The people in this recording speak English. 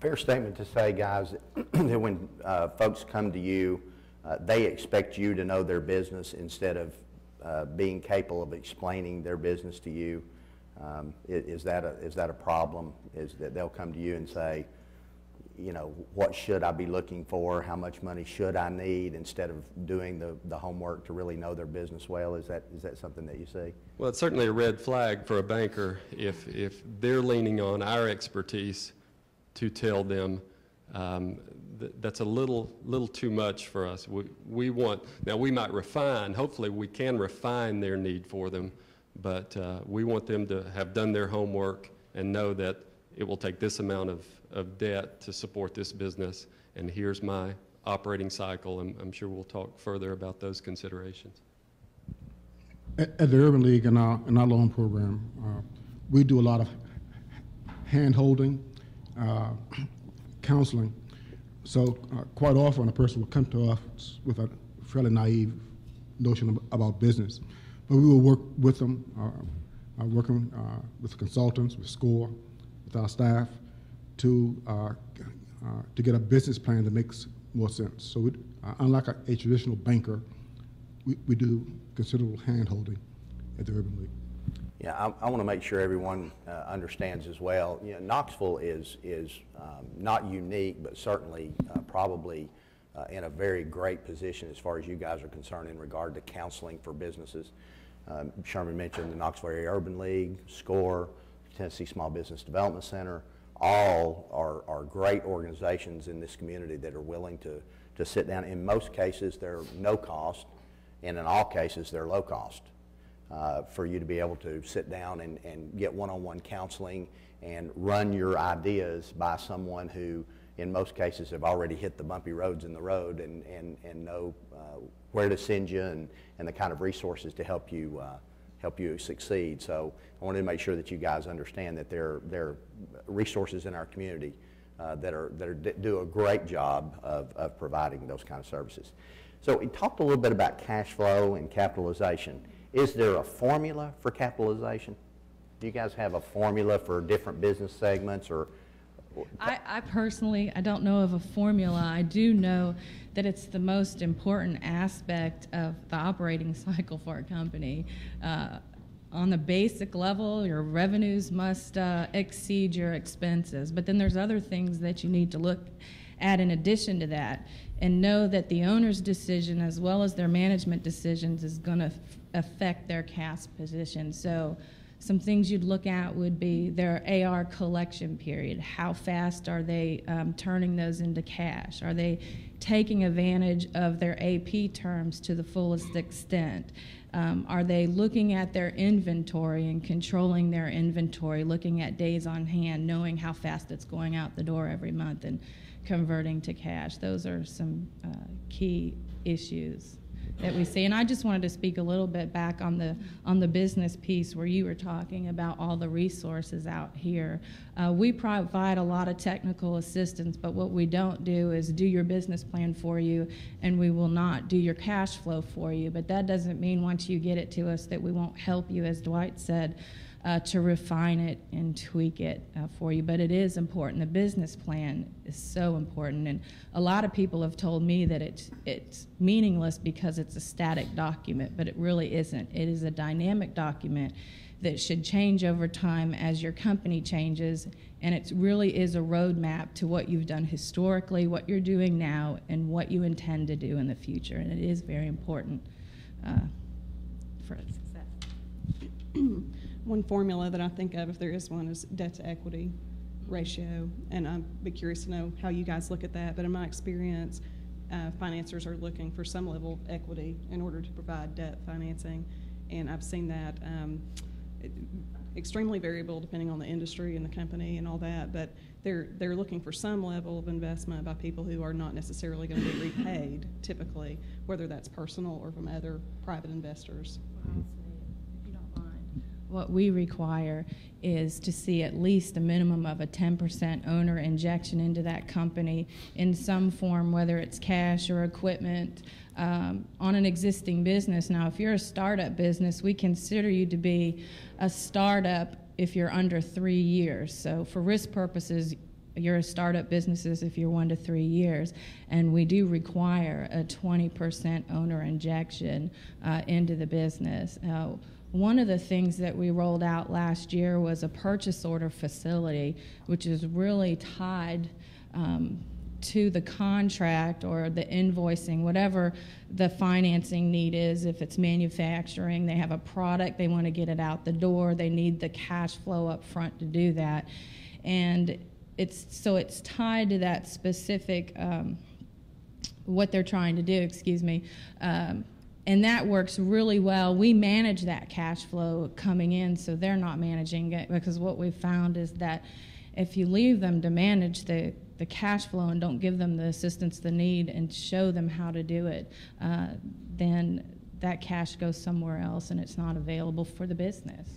Fair statement to say, guys, that when folks come to you, they expect you to know their business instead of being capable of explaining their business to you. Is that a problem? Is that they'll come to you and say, you know, what should I be looking for? How much money should I need, instead of doing the homework to really know their business well? Is that something that you see? Well, it's certainly a red flag for a banker if they're leaning on our expertise to tell them. That's a little too much for us. We want, now we might refine, hopefully we can refine their need for them, but we want them to have done their homework and know that it will take this amount of debt to support this business, and here's my operating cycle. I'm sure we'll talk further about those considerations. At the Urban League in our loan program, we do a lot of hand-holding, counseling. So quite often a person will come to us with a fairly naive notion about business, but we will work with them, working with consultants, with SCORE, with our staff, to get a business plan that makes more sense. So unlike a traditional banker, we do considerable hand-holding at the Urban League. Yeah, I want to make sure everyone understands as well. You know, Knoxville is not unique, but certainly probably in a very great position as far as you guys are concerned in regard to counseling for businesses. Sherman mentioned the Knoxville Area Urban League, SCORE, Tennessee Small Business Development Center. All are great organizations in this community that are willing to sit down. In most cases, they're no cost, and in all cases, they're low cost. For you to be able to sit down and get one-on-one counseling and run your ideas by someone who, in most cases, have already hit the bumpy roads in the road and know where to send you and the kind of resources to help you succeed. So I wanted to make sure that you guys understand that there are resources in our community that do a great job of providing those kind of services. So we talked a little bit about cash flow and capitalization. Is there a formula for capitalization? Do you guys have a formula for different business segments? Or I personally, I don't know of a formula. I do know that it's the most important aspect of the operating cycle for a company. On the basic level, your revenues must exceed your expenses, but then there's other things that you need to look at in addition to that, and know that the owner's decision as well as their management decisions is going to affect their cash position. So some things you'd look at would be their AR collection period. How fast are they turning those into cash? Are they taking advantage of their AP terms to the fullest extent? Are they looking at their inventory and controlling their inventory, looking at days on hand, knowing how fast it's going out the door every month and converting to cash? Those are some key issues that we see. And I just wanted to speak a little bit back on the business piece where you were talking about all the resources out here. We provide a lot of technical assistance, but what we don't do is do your business plan for you, and we will not do your cash flow for you. But that doesn't mean once you get it to us that we won't help you, as Dwight said, to refine it and tweak it for you. But it is important. The business plan is so important, and a lot of people have told me that it's meaningless because it's a static document, but it really isn't. It is a dynamic document that should change over time as your company changes, and it really is a roadmap to what you've done historically, what you're doing now, and what you intend to do in the future, and it is very important for success. One formula that I think of, if there is one, is debt to equity ratio, and I'd be curious to know how you guys look at that. But in my experience, financiers are looking for some level of equity in order to provide debt financing, and I've seen that extremely variable depending on the industry and the company and all that. But they're looking for some level of investment by people who are not necessarily going to be repaid, typically, whether that's personal or from other private investors. What we require is to see at least a minimum of a 10% owner injection into that company in some form, whether it's cash or equipment, on an existing business. Now, if you're a startup business, we consider you to be a startup if you're under 3 years. So for risk purposes, you're a startup businesses if you're 1 to 3 years, and we do require a 20% owner injection into the business. One of the things that we rolled out last year was a purchase order facility, which is really tied to the contract or the invoicing, whatever the financing need is. If it's manufacturing, they have a product, they want to get it out the door, they need the cash flow up front to do that. And it's tied to that specific, what they're trying to do, excuse me. And that works really well. We manage that cash flow coming in, so they're not managing it, because what we've found is that if you leave them to manage the cash flow and don't give them the assistance they need and show them how to do it, then that cash goes somewhere else and it's not available for the business.